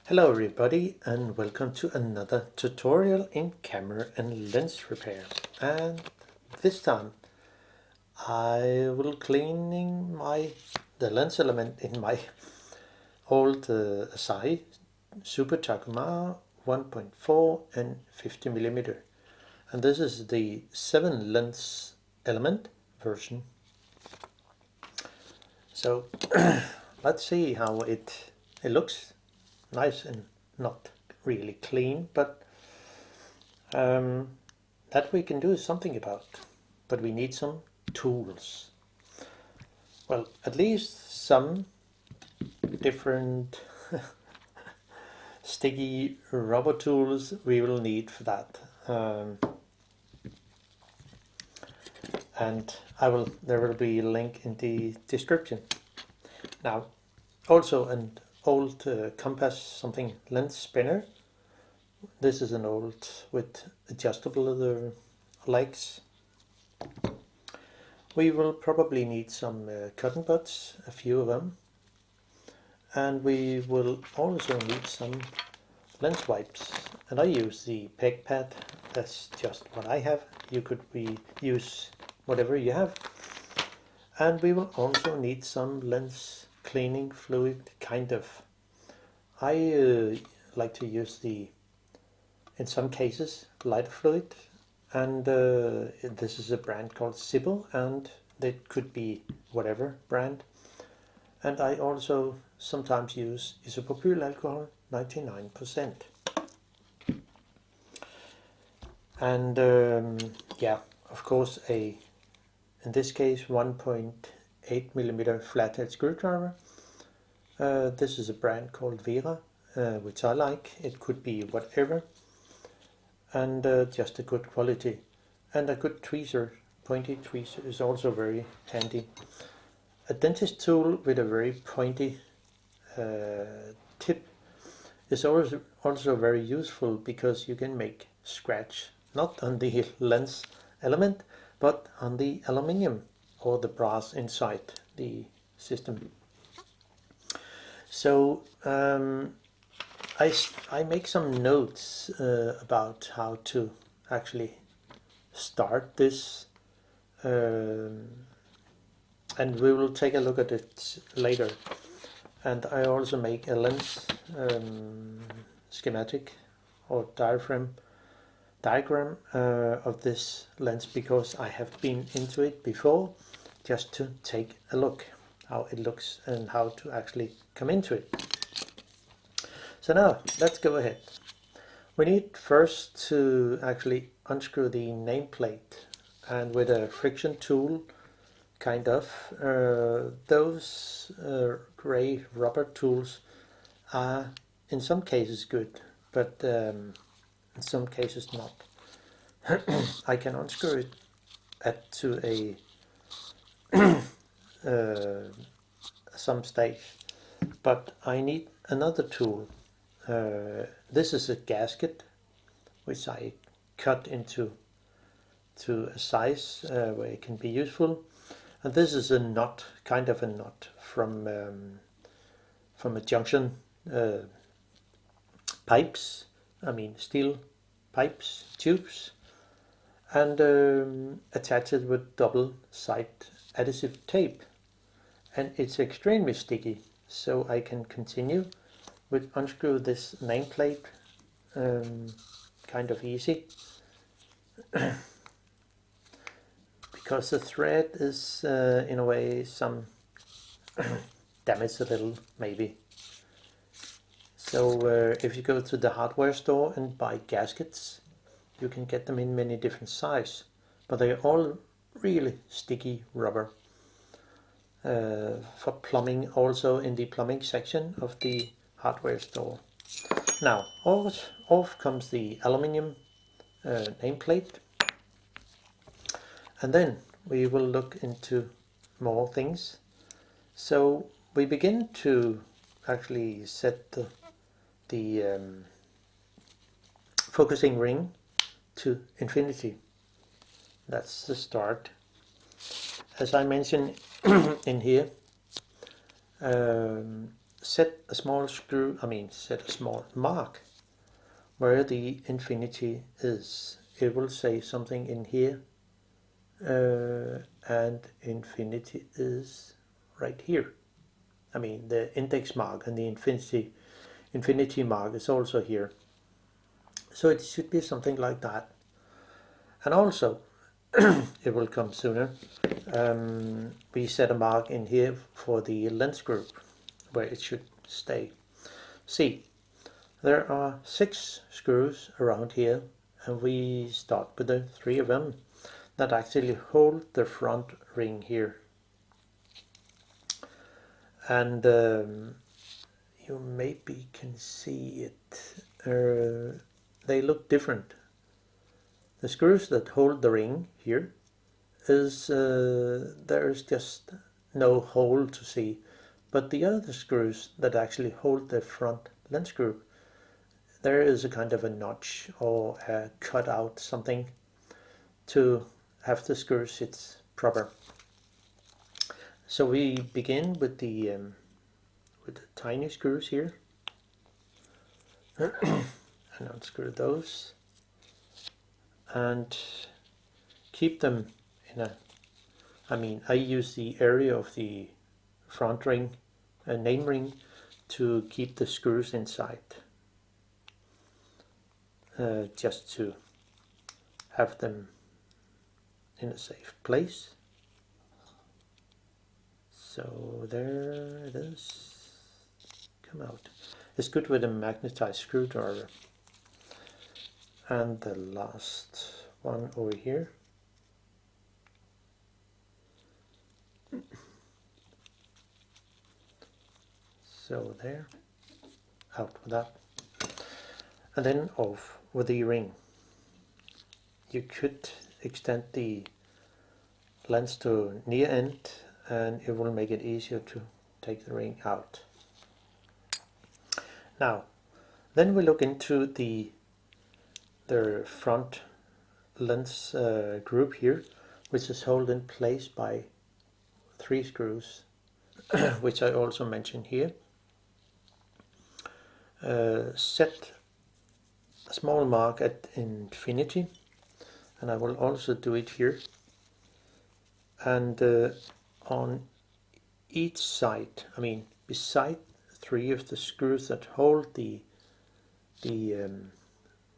Hello everybody and welcome to another tutorial in camera and lens repair. And this time I will cleaning the lens element in my old Asahi Super-Takumar 1.4 and 50mm. And this is the 7 lens element version. So let's see how it looks. Nice and not really clean, but that we can do something about. But we need some tools. Well, at least some different sticky rubber tools we will need for that. And there will be a link in the description. Now, also an old compass, something lens spinner. This is an old with adjustable legs. We will probably need some cotton buds, a few of them, and we will also need some lens wipes. And I use the PEC-PAD. That's just what I have. You could use whatever you have. And we will also need some lens cleaning fluid, kind of. I like to use in some cases, lighter fluid, and this is a brand called Sybil, and it could be whatever brand. And I also sometimes use isopropyl alcohol, 99%. And yeah, of course, in this case, 1.8mm flathead screwdriver. This is a brand called Vera, which I like. It could be whatever. And just a good quality. And a good tweezer, pointy tweezer, is also very handy. A dentist tool with a very pointy tip is also very useful, because you can make scratch, not on the lens element, but on the aluminium or the brass inside the system. So I make some notes about how to actually start this, and we will take a look at it later. And I also make a lens schematic or diagram of this lens, because I have been into it before, just to take a look how it looks and how to actually come into it. So now let's go ahead. We need first to actually unscrew the nameplate, and with a friction tool, kind of, those gray rubber tools are in some cases good, but in some cases not. I can unscrew it to some stage, but I need another tool. This is a gasket which I cut into a size where it can be useful, and this is a nut, kind of a nut from a junction pipes, I mean steel pipes, tubes, and attach it with double side adhesive tape, and it's extremely sticky, so I can continue with unscrew this nameplate kind of easy, because the thread is in a way some damaged a little, maybe. So if you go to the hardware store and buy gaskets, you can get them in many different sizes, but they're all really sticky rubber. For plumbing, also in the plumbing section of the hardware store. Now off comes the aluminium nameplate, and then we will look into more things. So we begin to actually set the focusing ring to infinity. That's the start. As I mentioned in here, set a small mark where the infinity is. It will say something in here, and infinity is right here. I mean, the index mark and the infinity mark is also here. So it should be something like that. And also, it will come sooner. We set a mark in here for the lens group where it should stay. See, there are 6 screws around here, and we start with the 3 of them that actually hold the front ring here. And you maybe can see it. They look different. The screws that hold the ring here is there is just no hole to see, but the other screws that actually hold the front lens group, there is a kind of a notch or a cut out something to have the screw sit proper. So we begin with the tiny screws here and unscrew those and keep them in a, I use the area of the front ring, a name ring, to keep the screws inside, just to have them in a safe place. So there it is, come out. It's good with a magnetized screwdriver. And the last one over here. So there, out with that. And then off with the ring. You could extend the lens to near end, and it will make it easier to take the ring out. Now, then we look into the front lens group here, which is held in place by 3 screws, which I also mentioned here. Set a small mark at infinity, and I will also do it here. And on each side, beside 3 of the screws that hold the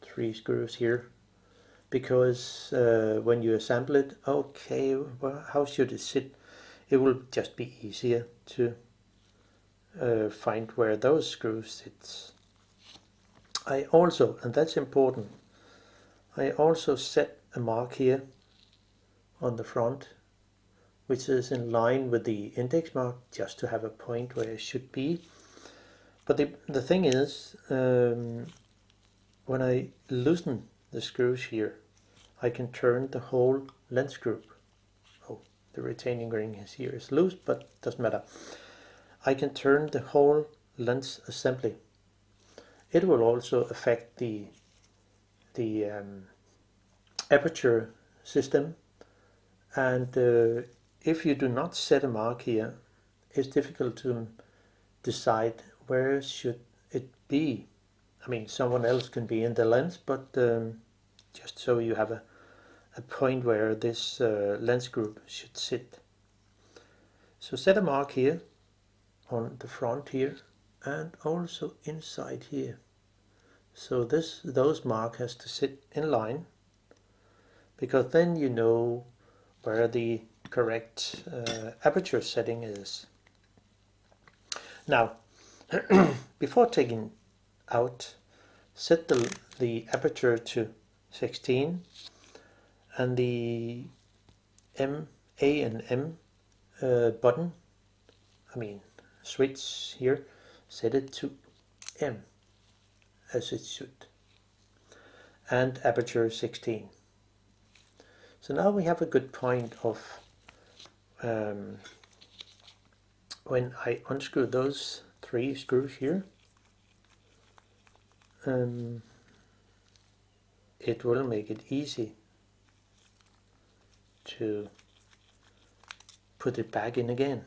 3 screws here, because when you assemble it, okay, well, how should it sit? It will just be easier to find where those screws sit. I also, and that's important, I also set a mark here on the front, which is in line with the index mark, just to have a point where it should be. But the thing is, when I loosen the screws here, I can turn the whole lens group. Oh, the retaining ring here is loose, but doesn't matter. I can turn the whole lens assembly. It will also affect the aperture system, and if you do not set a mark here, it's difficult to decide where should it be. Someone else can be in the lens, but just so you have a point where this lens group should sit. So set a mark here on the front here, and also inside here. So those mark has to sit in line, because then you know where the correct aperture setting is. Now, before taking out, set the aperture to 16, and the A and M button, switch here, set it to M, as it should, and aperture 16. So now we have a good point of when I unscrew those 3 screws here, it will make it easy to put it back in again.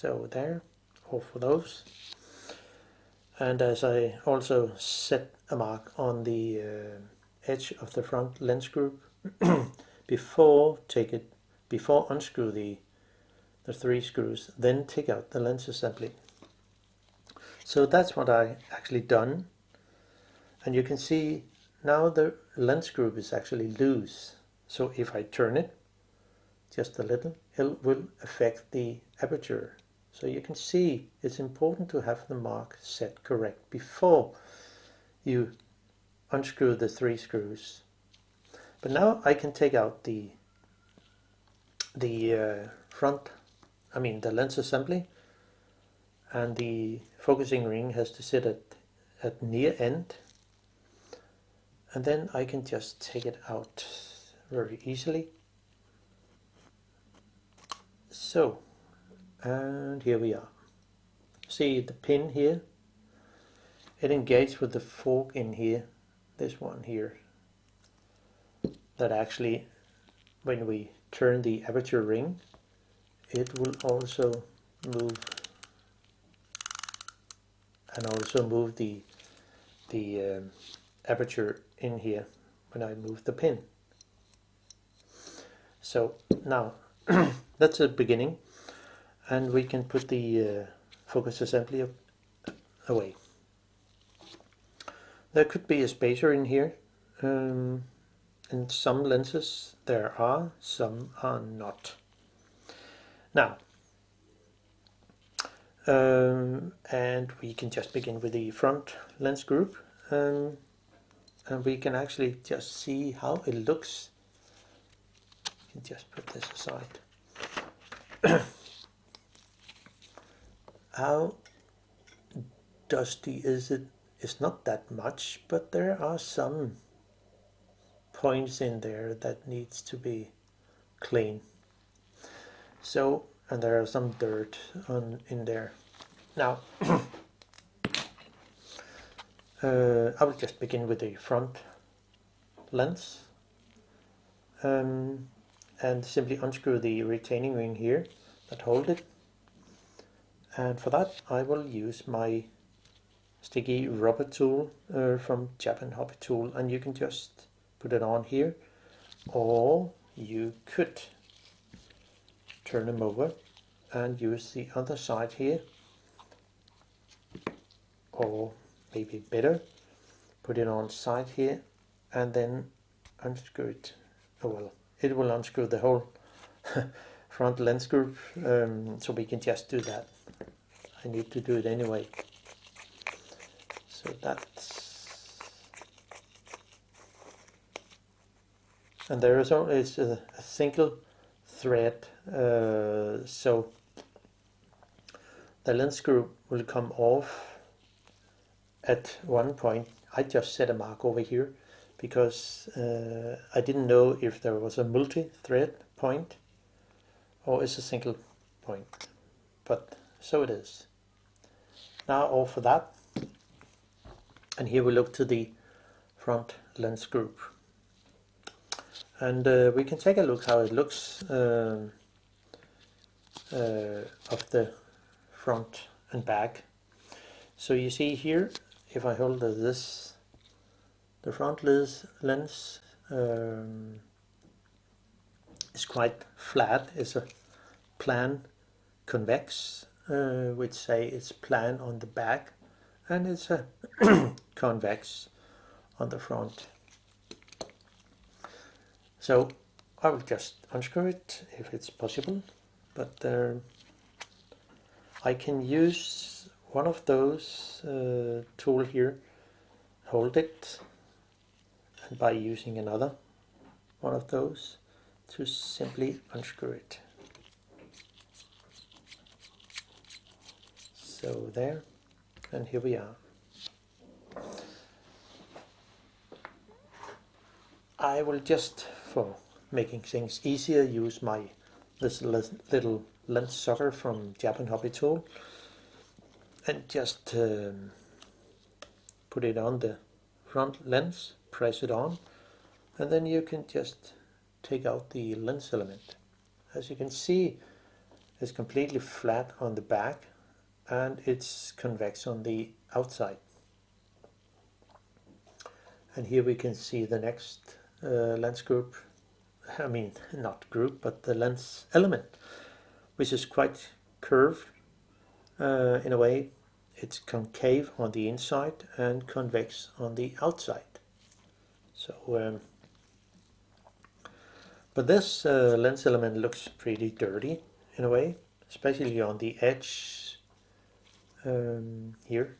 So there, all for those. And as I also set a mark on the edge of the front lens group before unscrew the 3 screws, then take out the lens assembly. So that's what I actually done, and you can see now the lens group is actually loose. So if I turn it just a little, it will affect the aperture. So you can see it's important to have the mark set correct before you unscrew the 3 screws. But now I can take out the lens assembly, and the focusing ring has to sit at near end, and then I can just take it out very easily. So, and here we are. See the pin here? It engages with the fork in here, this one here. That actually, when we turn the aperture ring, it will also move, and also move the aperture in here when I move the pin. So now that's the beginning, and we can put the focus assembly away. There could be a spacer in here. In some lenses there are, some are not. Now, and we can just begin with the front lens group, and we can actually just see how it looks. You can just put this aside. How dusty is it? It's not that much, but there are some points in there that needs to be clean. So, and there are some dirt in there. Now, I will just begin with the front lens, and simply unscrew the retaining ring here that hold it. And for that I will use my sticky rubber tool from Japan Hobby Tool, and you can just put it on here, or you could turn them over and use the other side here, or maybe better, put it on side here and then unscrew it. Oh well, it will unscrew the whole front lens group, so we can just do that. I need to do it anyway. So that's, and there is always a single thread, so the lens screw will come off at one point. I just set a mark over here because I didn't know if there was a multi-thread point or it's a single point, but so it is. Now all for that, and here we look to the front lens group, and we can take a look how it looks of the front and back. So you see here, if I hold this, the front lens is quite flat. It's a plan convex, which say it's plan on the back, and it's a convex on the front. So I will just unscrew it if it's possible, but I can use one of those tool here, hold it, and by using another one of those to simply unscrew it. So there, and here we are. I will just, for making things easier, use this little lens sucker from Japan Hobby Tool, and just put it on the front lens, press it on, and then you can just take out the lens element. As you can see, It's completely flat on the back and it's convex on the outside. And here we can see the next lens group, I mean not group, but the lens element, which is quite curved in a way. It's concave on the inside and convex on the outside. So, but this lens element looks pretty dirty in a way, especially on the edge here.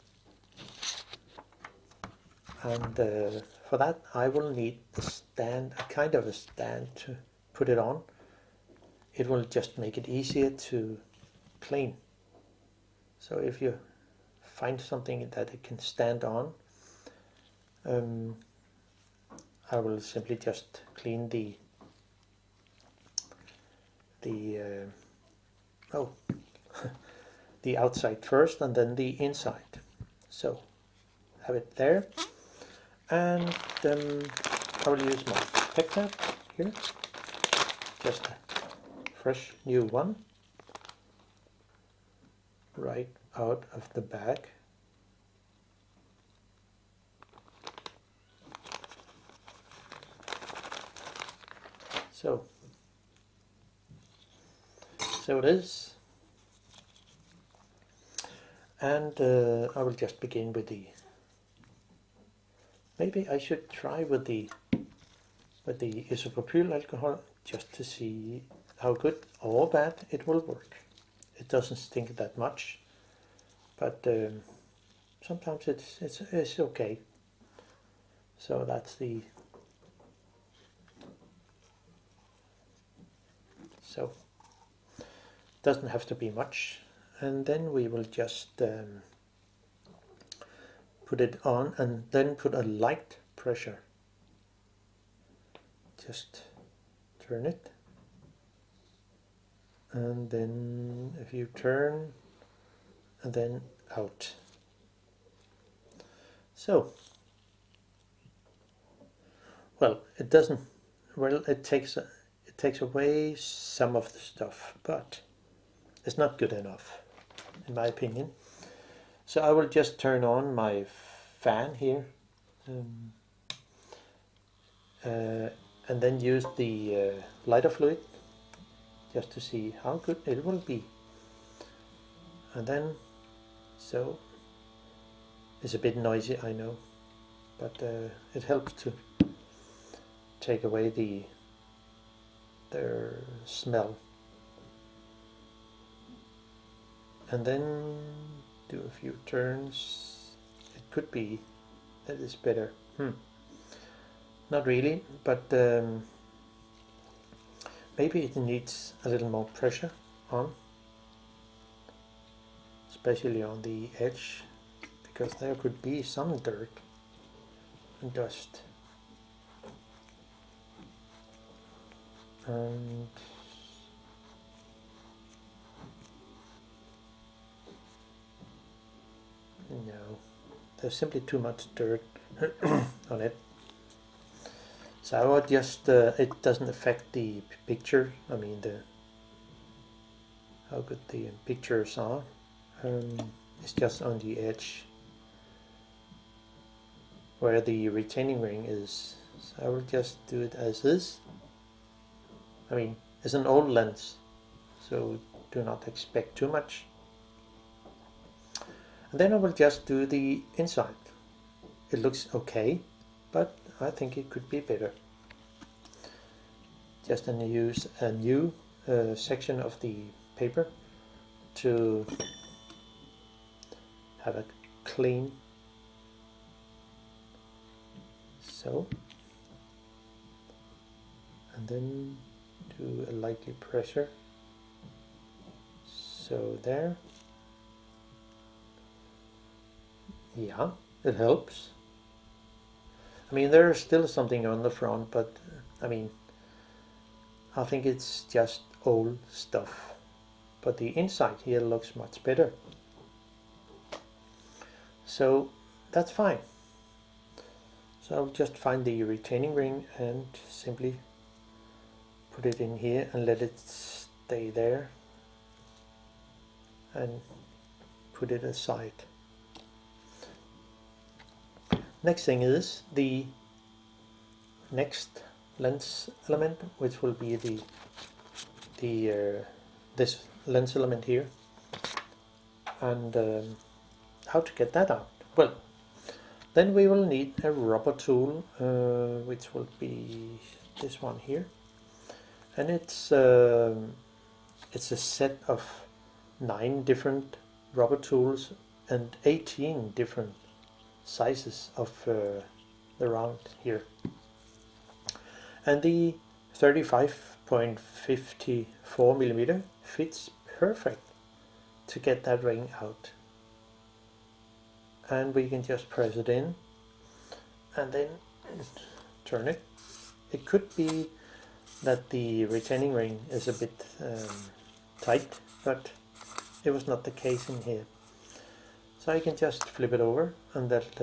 And for that I will need a stand, a kind of a stand to put it on. It will just make it easier to clean. So if you find something that it can stand on, I will simply just clean the the outside first and then the inside. So have it there, and I will use my PEC-PAD here, just a fresh new one, right out of the bag. So it is, and I will just begin with the, maybe I should try with the isopropyl alcohol just to see how good or bad it will work. It doesn't stink that much, but sometimes it's okay. So that's the, so doesn't have to be much. And then we will just put it on and then put a light pressure. Just turn it, and then if you turn and then out. So, well, it doesn't, well, it takes away some of the stuff, but it's not good enough in my opinion. So I will just turn on my fan here, and then use the lighter fluid just to see how good it will be. And then, so it's a bit noisy, I know, but it helps to take away the smell. And then do a few turns. It could be that it's better. Not really, but maybe it needs a little more pressure on, especially on the edge, because there could be some dirt and dust. And no, there's simply too much dirt on it. So I would just, it doesn't affect the picture, I mean how good the pictures are. It's just on the edge where the retaining ring is. So I will just do it as is. I mean, it's an old lens, so do not expect too much. And then I will just do the inside. It looks okay, but I think it could be better. Just use a new section of the paper to have a clean, so, and then do a lightly pressure, so there. Yeah, it helps. I mean, there's still something on the front, but I mean, I think it's just old stuff. But the inside here looks much better. So that's fine. So I'll just find the retaining ring and simply put it in here and let it stay there. and put it aside. Next thing is the next lens element, which will be this lens element here, and how to get that out. Well, then we will need a rubber tool, which will be this one here, and it's a set of 9 different rubber tools and 18 different sizes of the round here, and the 35.54 millimeter fits perfect to get that ring out. And we can just press it in and then turn it. It could be that the retaining ring is a bit tight, but it was not the case in here. So I can just flip it over and let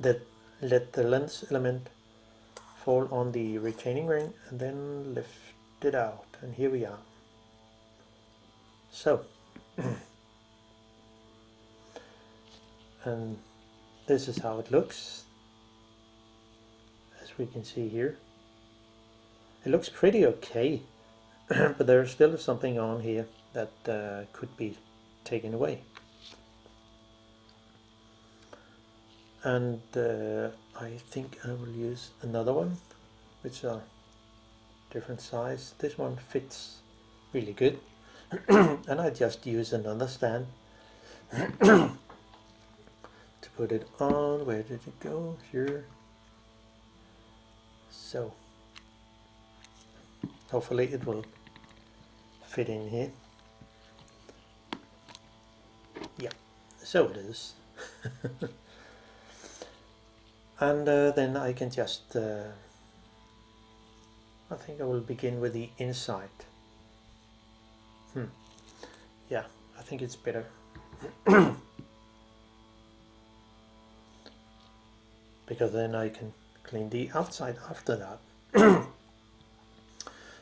the lens element fall on the retaining ring and then lift it out, and here we are. So and this is how it looks, as we can see here. It looks pretty okay, but there's still something on here that could be taken away. And I think I will use another one, which are different size. This one fits really good, and I just use another stand to put it on. Where did it go? Here. So hopefully it will fit in here. Yeah, so it is. And then I can just I think I will begin with the inside. Yeah, I think it's better. Because then I can clean the outside after that.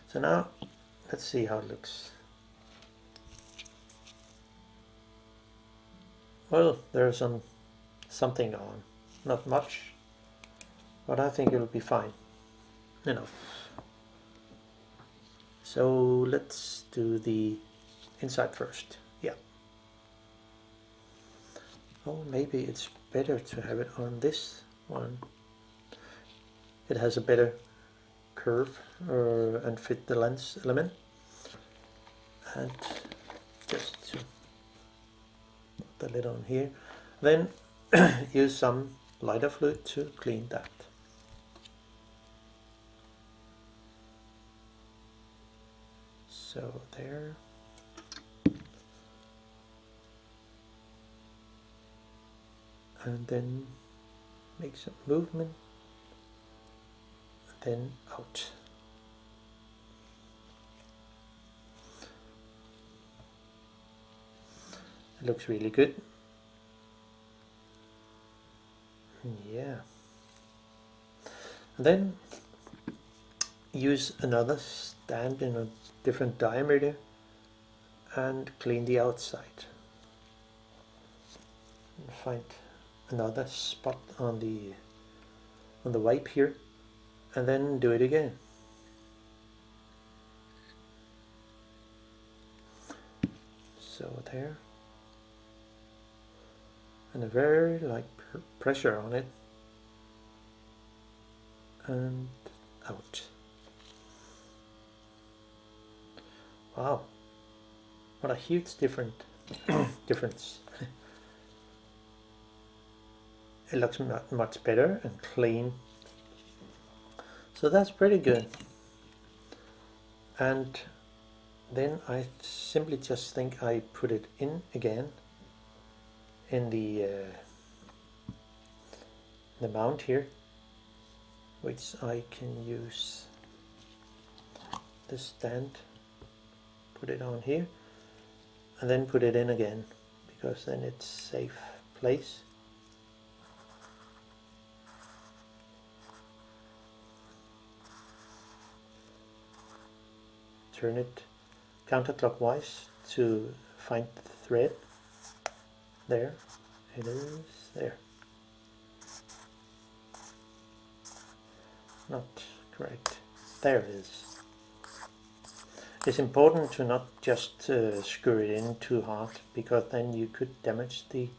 So now let's see how it looks. Well, there's something on, not much, but I think it'll be fine enough. So let's do the inside first. Yeah. Oh, maybe it's better to have it on this one. It has a better curve and fit the lens element. And just to put the lid on here, then use some lighter fluid to clean that. So there. And then make some movement, then out. It looks really good. Yeah. And then use another stand in a different diameter and clean the outside. And find another spot on the wipe here, and then do it again. So there, and a very light pressure on it, and out. Wow, what a huge difference. It looks much better and clean. So that's pretty good. And then I simply just think I put it in again in the mount here, which I can use this stand, put it on here, and then put it in again, because then it's safe place. Turn it counterclockwise to find the thread. There it is, there. Not correct. There it is. It's important to not just screw it in too hard, because then you could damage the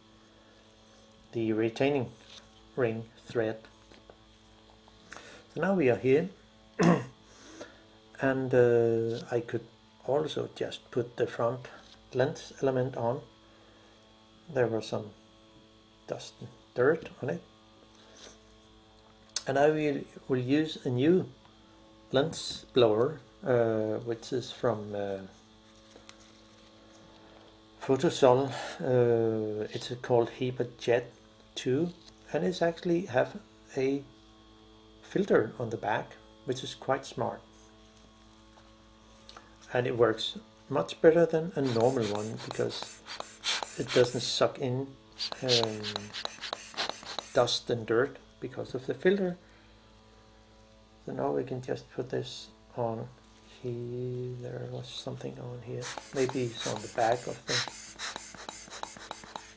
retaining ring thread. So now we are here, and I could also just put the front lens element on. There was some dust and dirt on it, and I will use a new lens blower, which is from Photosol. It's called HEPA Jet 2, and it's actually have a filter on the back, which is quite smart, and it works much better than a normal one because it doesn't suck in dust and dirt because of the filter. So now we can just put this on here. There was something on here, maybe it's on the back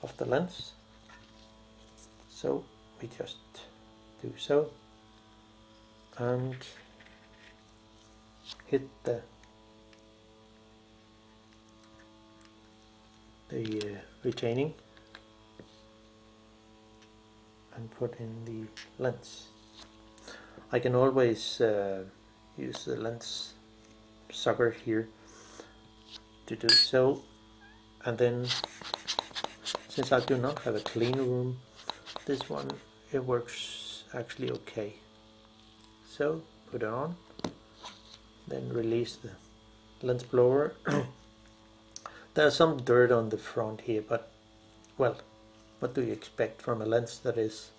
of the lens. So we just do so and hit the retaining and put in the lens. I can always use the lens sucker here to do so, and then since I do not have a clean room, this one, it works actually okay. So put it on, then release the lens blower. There's some dirt on the front here, but well, what do you expect from a lens that is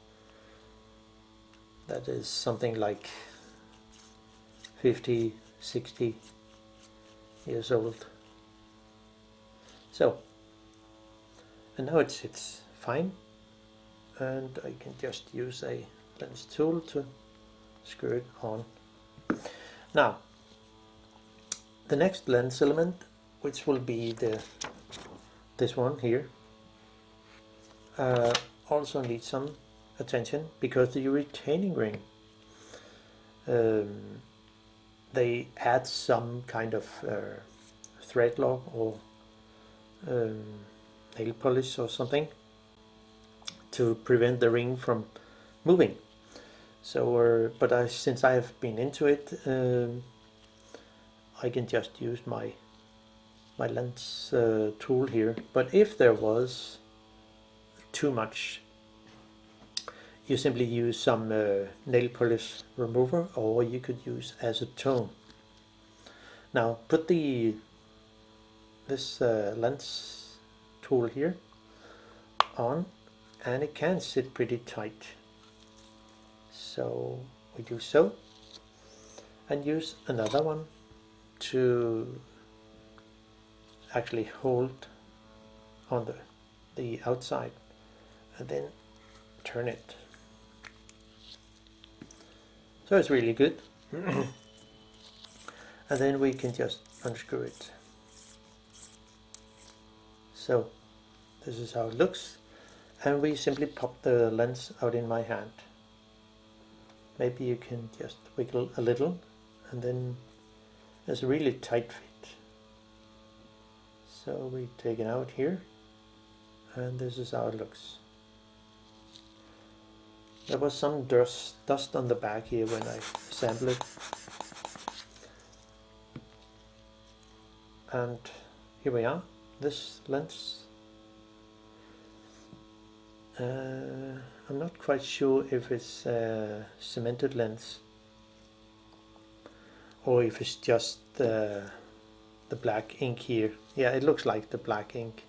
something like 50, 60 years old. So, and now it sits fine, and I can just use a lens tool to screw it on. Now, the next lens element, which will be this one here, also needs some attention, because the retaining ring, they add some kind of thread lock or nail polish or something to prevent the ring from moving. So, but since I have been into it, I can just use my lens tool here. But if there was too much, you simply use some nail polish remover, or you could use acetone. Now put this lens tool here on, and it can sit pretty tight. So we do so, and use another one to actually hold on the outside, and then turn it. So it's really good. And then we can just unscrew it. So this is how it looks, and we simply pop the lens out in my hand. Maybe you can just wiggle a little, and then it's a really tight fit. So we take it out here, and this is how it looks. There was some dust on the back here when I assembled it. And here we are, this lens. I'm not quite sure if it's a cemented lens or if it's just the black ink here. Yeah, it looks like the black ink.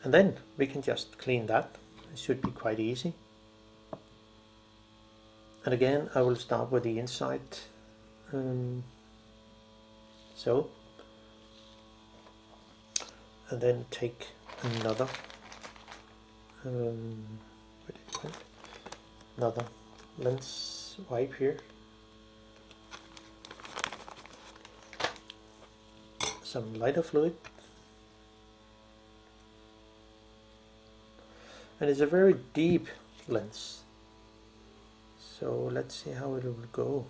And then we can just clean that. It should be quite easy. And again, I will start with the inside. So, and then take another another lens wipe here, some lighter fluid. And it's a very deep lens. So let's see how it will go.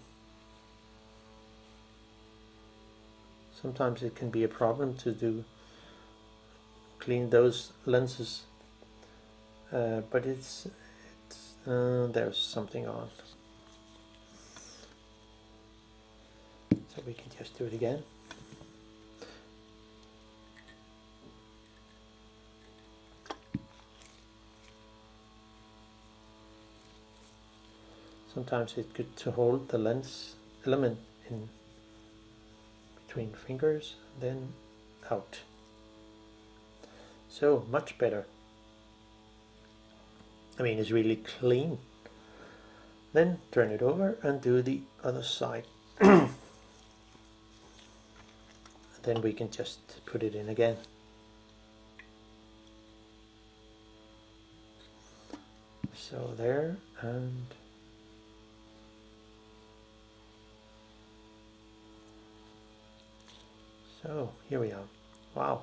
Sometimes it can be a problem to clean those lenses, but there's something on. So we can just do it again. Sometimes it's good to hold the lens element in between fingers, then out. So much better. I mean, it's really clean. Then turn it over and do the other side. Then we can just put it in again. So there, and so here we are. Wow,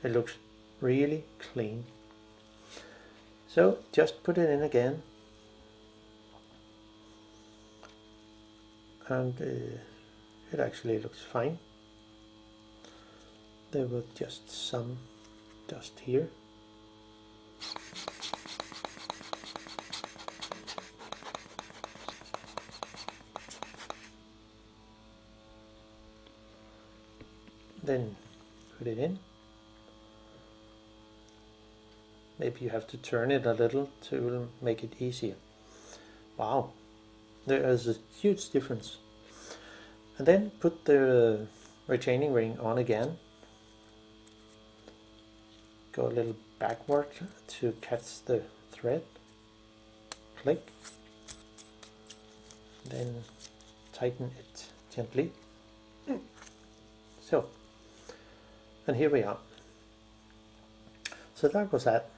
it looks really clean. So just put it in again, and it actually looks fine. There was just some dust here. Then put it in. Maybe you have to turn it a little to make it easier. Wow, there is a huge difference. And then put the retaining ring on again. Go a little backward to catch the thread. Click. Then tighten it gently. So, and here we are. So that was that.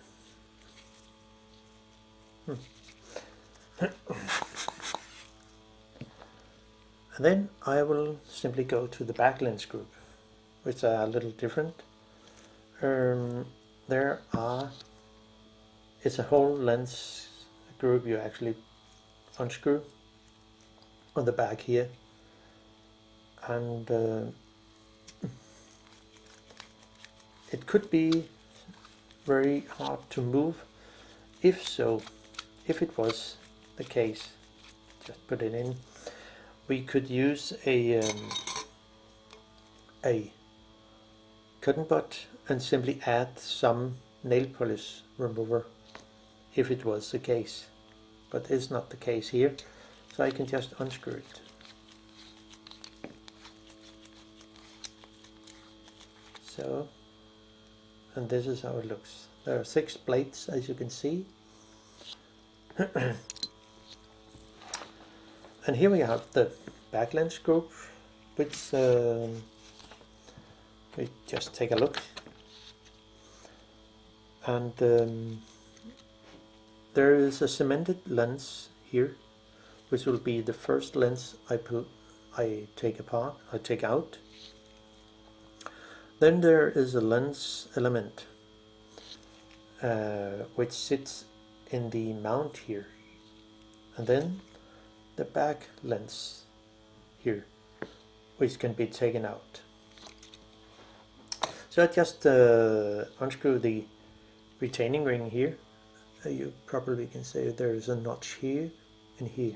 And then I will simply go to the back lens group, which are a little different. It's a whole lens group you actually unscrew on the back here, and it could be very hard to move. If it was the case, just put it in. We could use a cotton bud and simply add some nail polish remover if it was the case, but it's not the case here, so I can just unscrew it. So, and this is how it looks. There are 6 plates, as you can see. And here we have the back lens group, which we just take a look. And there is a cemented lens here, which will be the first lens I take out. Then there is a lens element which sits in the mount here, and then the back lens here, which can be taken out. So I just unscrew the retaining ring here. You probably can say there is a notch here and here.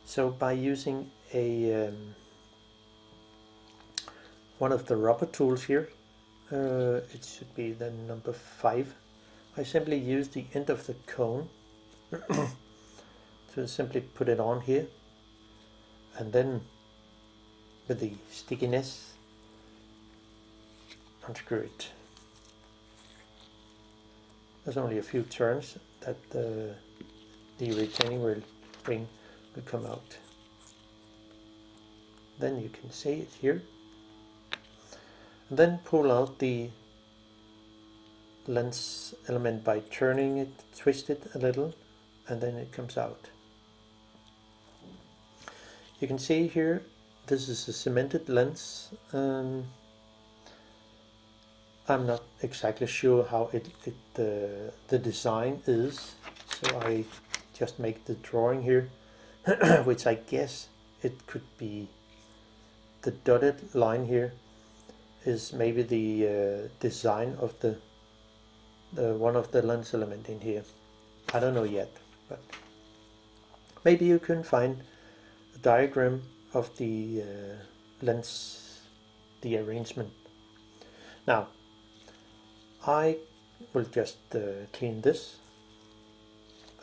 So by using a one of the rubber tools here, it should be the number 5. I simply use the end of the cone to simply put it on here, and then with the stickiness unscrew it. There's only a few turns that the retaining ring will come out. Then you can see it here. And then pull out the lens element by turning it, twist it a little, and then it comes out. You can see here this is a cemented lens. I'm not exactly sure how the design is, so I just make the drawing here, which I guess it could be the dotted line here is maybe the design of the one of the lens element in here. I don't know yet, but maybe you can find a diagram of the lens, the arrangement. Now, I will just clean this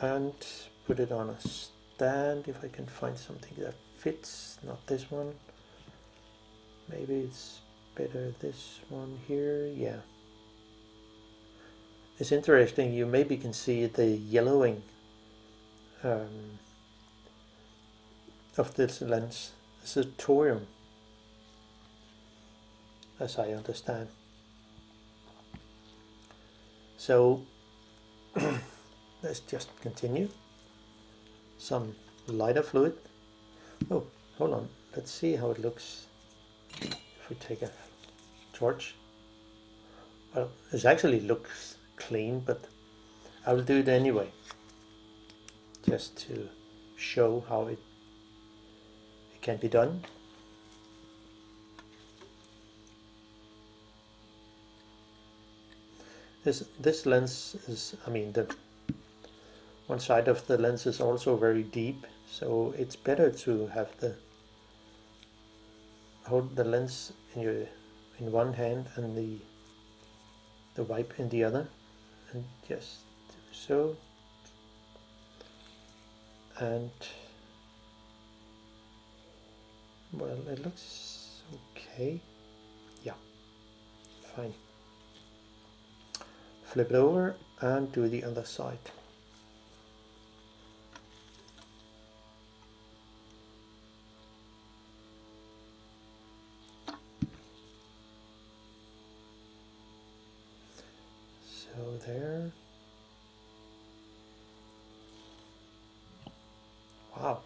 and put it on a stand if I can find something that fits. Not this one. Maybe it's better this one here. Yeah. It's interesting. You maybe can see the yellowing of this lens. This is thorium, as I understand. So let's just continue. Some lighter fluid. Oh, hold on. Let's see how it looks if we take a torch. Well, it actually looks clean, but I will do it anyway, just to show how it can be done. This lens is, I mean, the one side of the lens is also very deep, so it's better to have hold the lens in one hand and the wipe in the other, and just so, and well, it looks okay. Yeah, fine. Flip it over and do the other side. So there. Wow,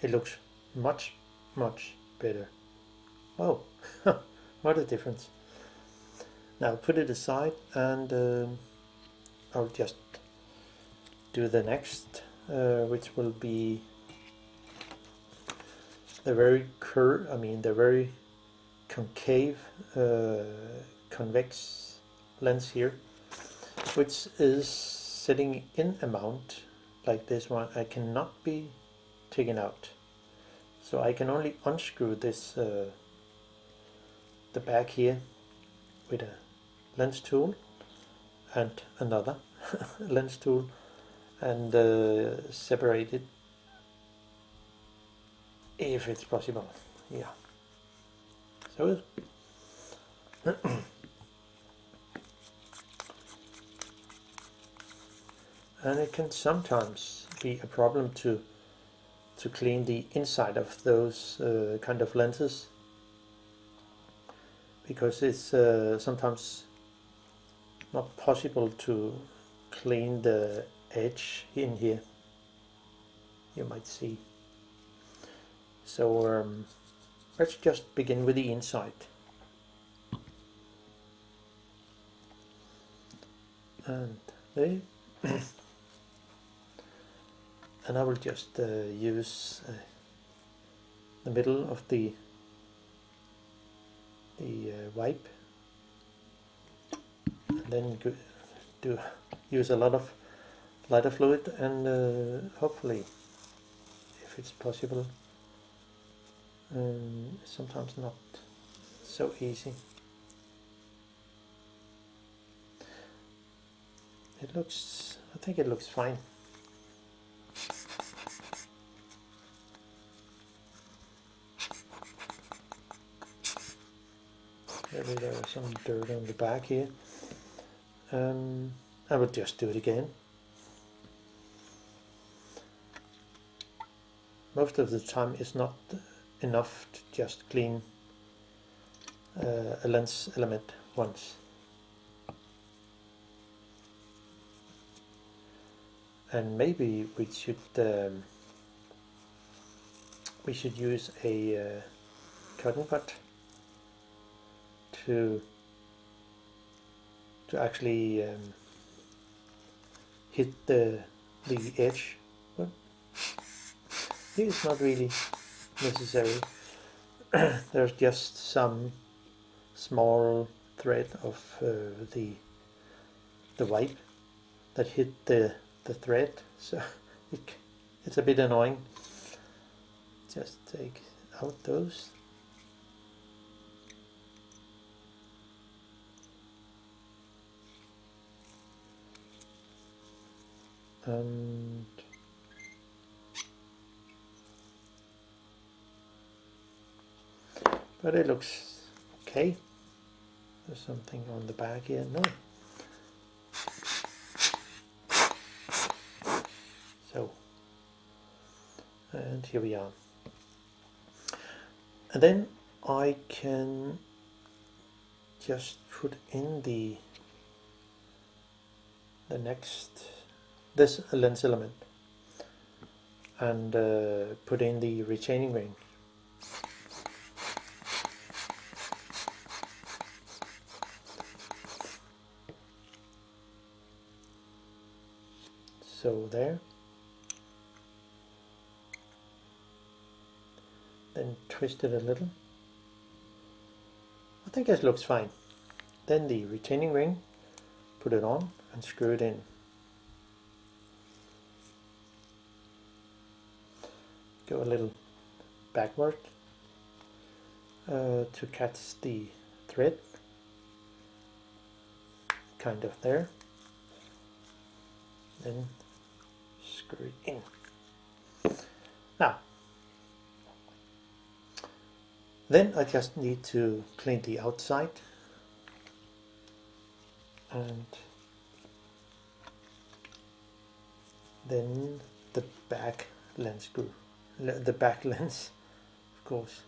it looks much better. Oh, what a difference. Now put it aside, and I'll just do the next, which will be the very the very concave convex lens here, which is sitting in a mount like this one. I cannot be taken out, so I can only unscrew this the back here with a lens tool and another lens tool, and separate it if it's possible. Yeah, so and it can sometimes be a problem to clean the inside of those kind of lenses, because it's sometimes not possible to clean the edge in here, you might see. So let's just begin with the inside. And there. And I will just use the middle of the wipe, and then use a lot of lighter fluid, and hopefully, if it's possible, sometimes not so easy. I think it looks fine. Maybe there is some dirt on the back here. I will just do it again. Most of the time it's not enough to just clean a lens element once. And maybe we we should use a cotton bud to actually hit the edge. But it's not really necessary. There's just some small thread of the wipe that hit the thread, so it's a bit annoying. Just take out those. And but it looks okay. There's something on the back here. No. So, and here we are. And then I can just put in this lens element and put in the retaining ring. So there. Then twist it a little. I think it looks fine. Then the retaining ring, put it on and screw it in. Go a little backward to catch the thread, kind of there. Then screw it in. Now, then I just need to clean the outside and then the back lens screw, the back lens, of course.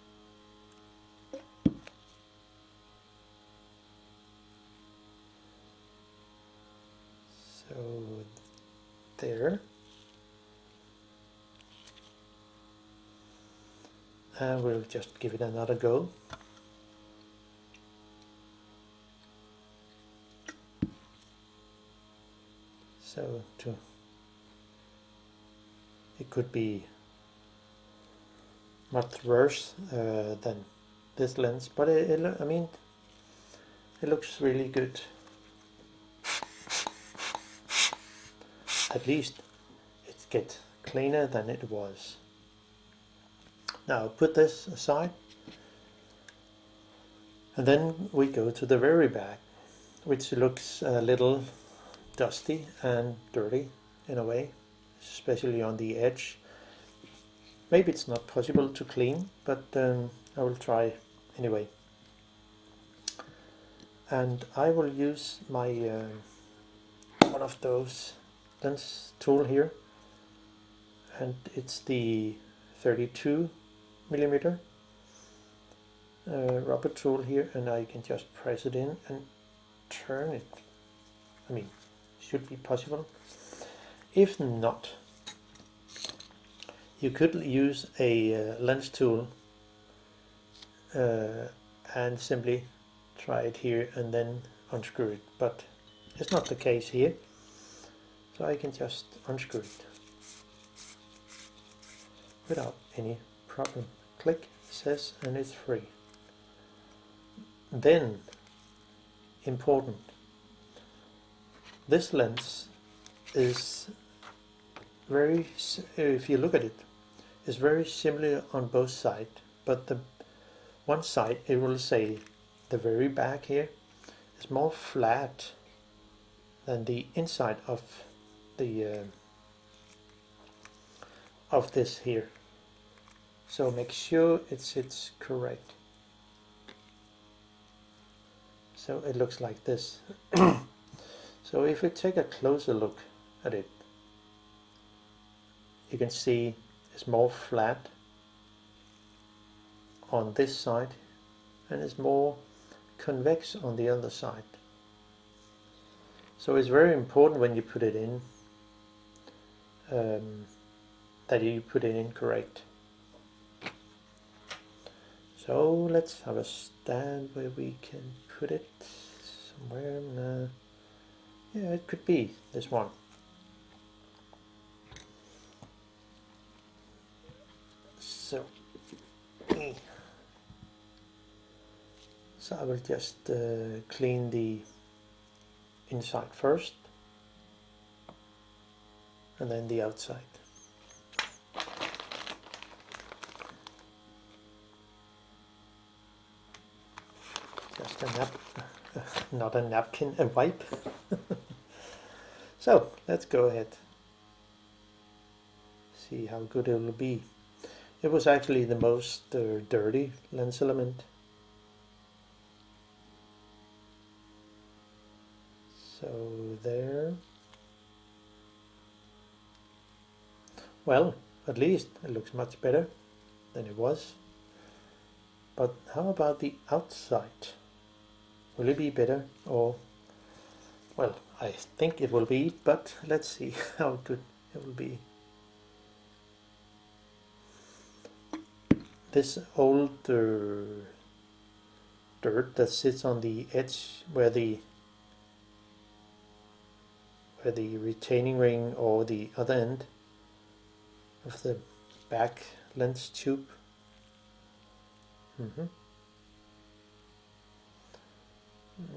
So there. And we'll just give it another go. So it could be much worse than this lens, but I mean, it looks really good. At least it gets cleaner than it was. Now put this aside, and then we go to the very back, which looks a little dusty and dirty in a way, especially on the edge. Maybe it's not possible to clean, but I will try anyway. And I will use my one of those lens tool here, and it's the 32 millimeter rubber tool here, and I can just press it in and turn it. I mean, should be possible. If not, you could use a lens tool and simply try it here and then unscrew it, but it's not the case here, so I can just unscrew it without any problem. Click, says, and it's free. Then, important, this lens is very, if you look at it, is very similar on both sides, but the one side, it will say the very back here is more flat than the inside of the of this here. So make sure it sits correct. So it looks like this. So if we take a closer look at it, you can see it's more flat on this side and it's more convex on the other side. So it's very important when you put it in that you put it in correct. So let's have a stand where we can put it somewhere. Yeah, it could be this one. So I will just clean the inside first and then the outside. Just not a napkin, a wipe. So let's go ahead. See how good it will be. It was actually the most dirty lens element. So there. Well, at least it looks much better than it was. But how about the outside? Will it be better? Or, well, I think it will be, but let's see how good it will be. This old dirt that sits on the edge where the retaining ring or the other end of the back lens tube.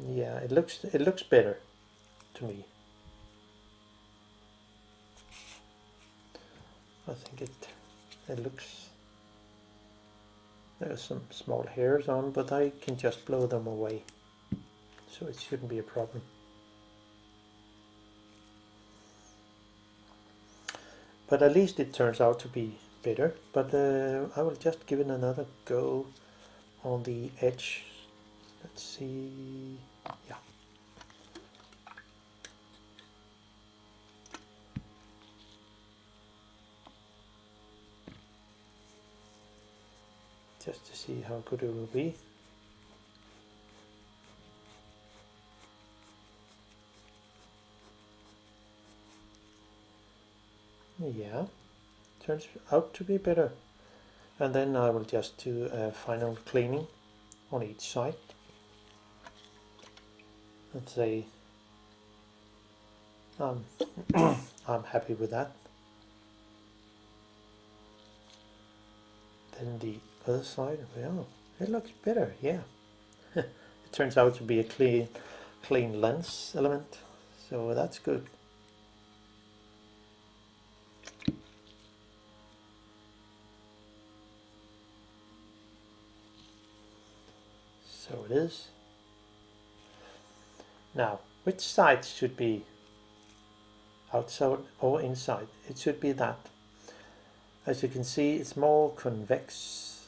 Yeah, it looks better to me. I think it looks. There's some small hairs on, but I can just blow them away, so it shouldn't be a problem. But at least it turns out to be better. But I will just give it another go on the edge. Let's see. Yeah. Just to see how good it will be. Yeah, turns out to be better. And then I will just do a final cleaning on each side. Let's say I'm happy with that. Then the other side, well, it looks better, yeah. It turns out to be a clean lens element, so that's good. So it is. Now, which side should be outside or inside? It should be that. As you can see, it's more convex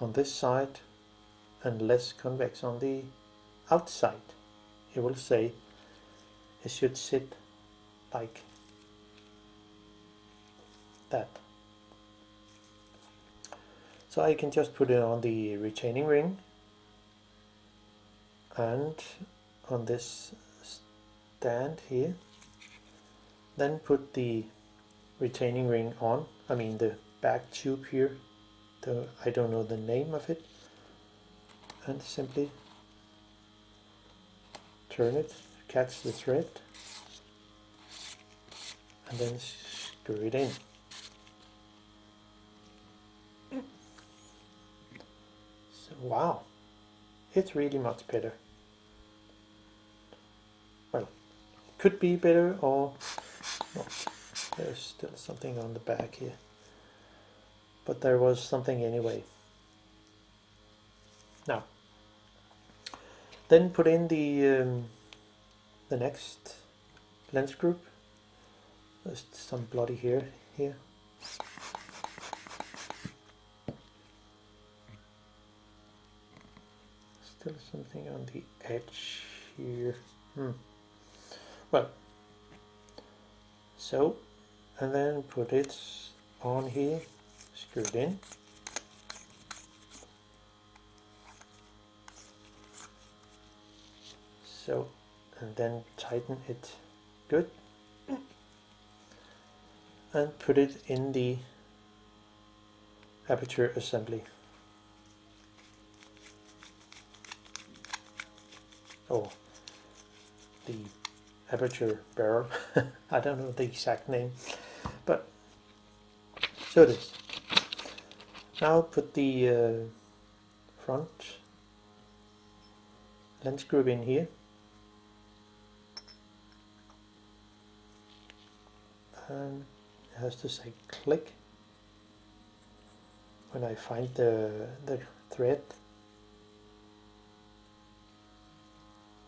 on this side and less convex on the outside. It will say it should sit like that. So I can just put it on the retaining ring and on this stand here, then put the retaining ring on, I mean the back tube here, I don't know the name of it, and simply turn it, catch the thread, and then screw it in. So, wow, it's really much better. Well, could be better, or no, there's still something on the back here, but there was something anyway. Now, then put in the next lens group. There's some bloody hair here. Still something on the edge here. Well, so, and then put it on here, screw it in. So, and then tighten it good. And put it in the aperture assembly. or the aperture barrel. I don't know the exact name, but so it is. Now put the front lens group in here, and it has to say click when I find the thread.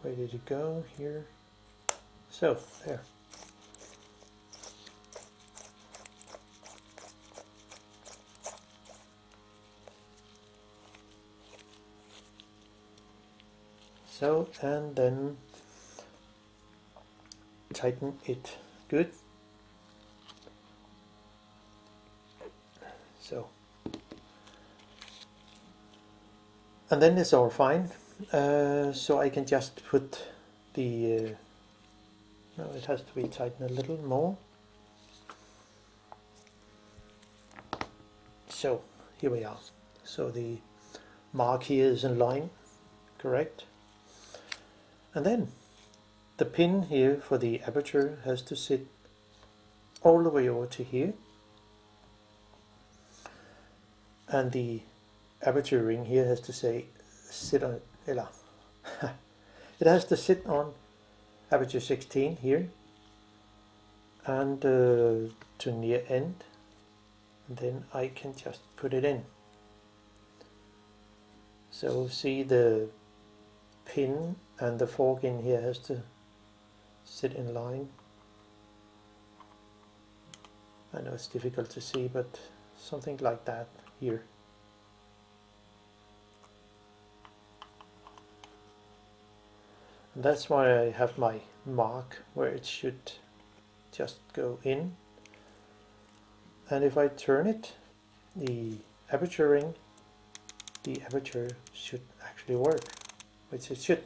Where did it go? Here. So there. So, and then tighten it good. So, and then it's all fine. So I can just put the, no, it has to be tightened a little more. So here we are. So the mark here is in line, correct? And then the pin here for the aperture has to sit all the way over to here. And the aperture ring here has to sit on, it has to sit on aperture 16 here and to near end. And then I can just put it in. So see, the pin and the fork in here has to sit in line. I know it's difficult to see, but something like that here. And that's why I have my mark where it should just go in. And if I turn it, the aperture ring, the aperture should actually work, which it should.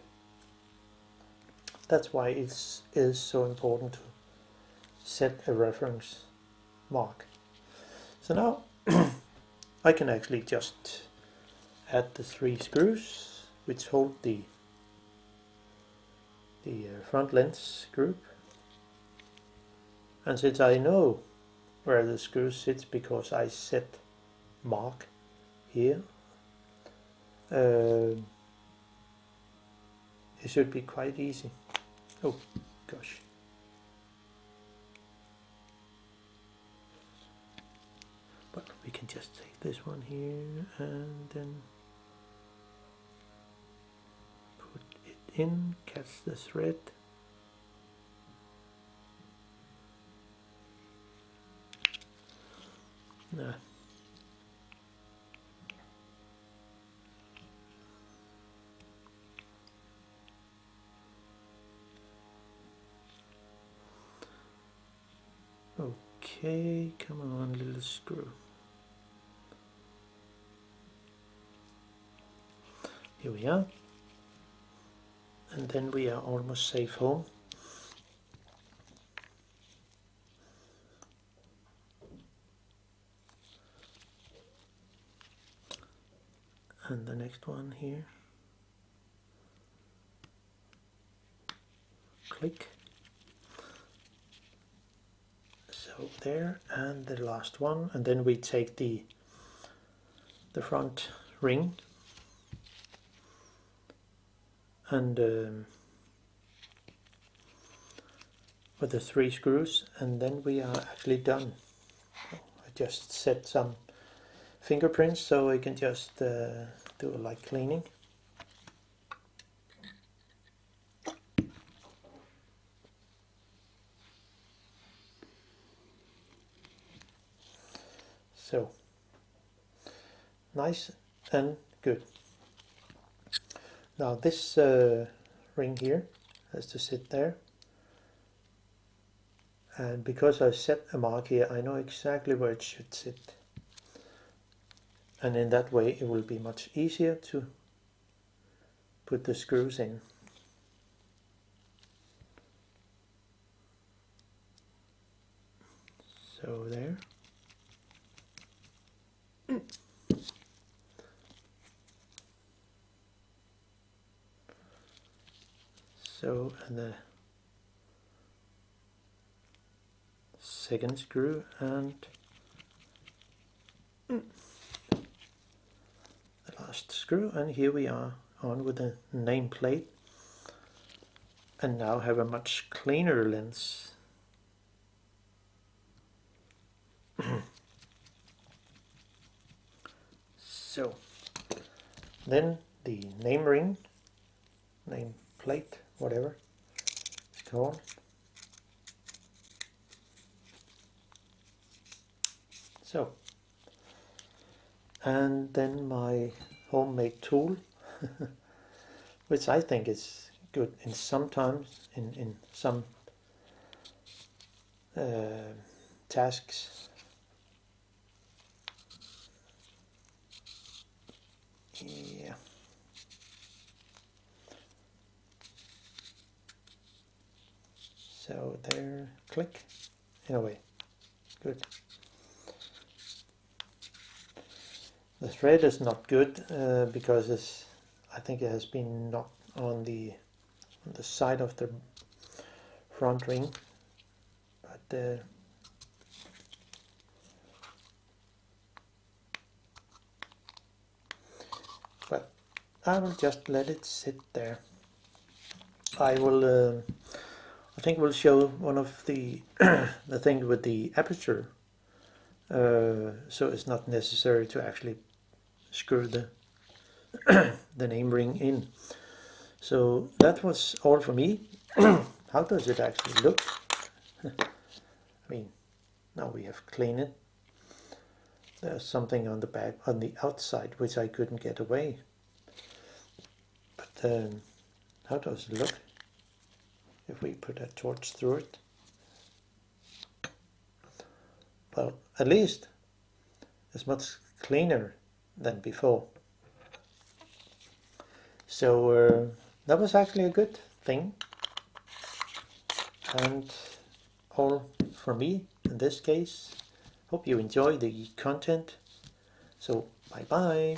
That's why it is so important to set a reference mark. So now I can actually just add the 3 screws which hold the front lens group. And since I know where the screw sits because I set mark here, it should be quite easy. Oh gosh. But we can just take this one here and then put it in, catch the thread. Nah. Okay, come on, little screw. Here we are. And then we are almost safe home. And the next one here. Click. So there, and the last one, and then we take the front ring and with the 3 screws, and then we are actually done. I just set some fingerprints so I can just do a light cleaning. So nice and good. Now this ring here has to sit there, and because I set a mark here, I know exactly where it should sit, and in that way it will be much easier to put the screws in. So there. So, and the second screw and the last screw, and here we are on with the nameplate, and now have a much cleaner lens. So then the name ring, name plate, whatever it's called. So, and then my homemade tool, which I think is good in sometimes in some tasks. Yeah. So there, click, in a way, good. The thread is not good because I think it has been knocked on the side of the front ring, but I will just let it sit there. I will. I think we'll show one of the the thing with the aperture, so it's not necessary to actually screw the the name ring in. So that was all for me. How does it actually look? I mean, now we have cleaned it. There's something on the back, on the outside, which I couldn't get away. But how does it look if we put a torch through it? Well, at least it's much cleaner than before. So that was actually a good thing, and all for me in this case. Hope you enjoy the content. So bye bye.